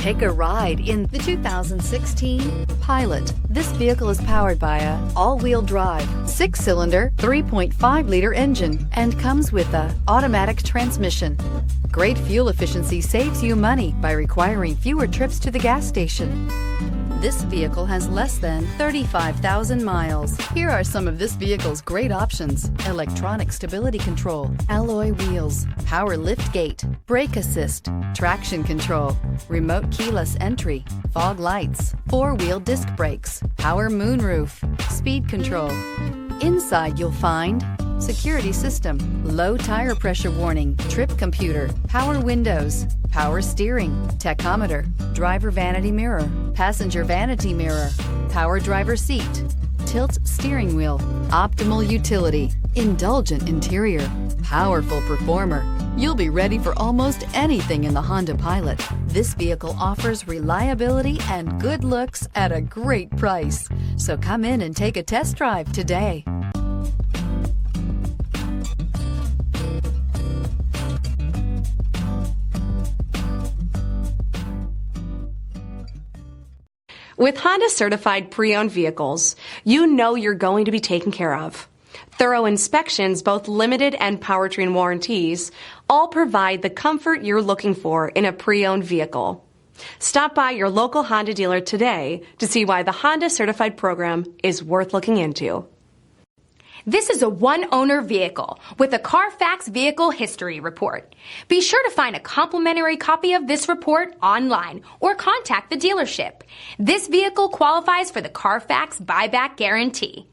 Take a ride in the 2016 Pilot. This vehicle is powered by a all-wheel drive, 6-cylinder, 3.5-liter engine and comes with a automatic transmission. Great fuel efficiency saves you money by requiring fewer trips to the gas station. This vehicle has less than 35,000 miles. Here are some of this vehicle's great options: electronic stability control, alloy wheels, power liftgate, brake assist, traction control, remote keyless entry, fog lights, 4-wheel disc brakes, power moonroof, speed control. Inside you'll find security system, low tire pressure warning, trip computer, power windows, power steering, tachometer, driver vanity mirror, passenger vanity mirror, power driver seat, tilt steering wheel, optimal utility, indulgent interior, powerful performer. You'll be ready for almost anything in the Honda Pilot. This vehicle offers reliability and good looks at a great price. So come in and take a test drive today. With Honda certified pre-owned vehicles, you know you're going to be taken care of. Thorough inspections, both limited and powertrain warranties, all provide the comfort you're looking for in a pre-owned vehicle. Stop by your local Honda dealer today to see why the Honda certified program is worth looking into. This is a one-owner vehicle with a Carfax Vehicle History Report. Be sure to find a complimentary copy of this report online or contact the dealership. This vehicle qualifies for the Carfax Buyback Guarantee.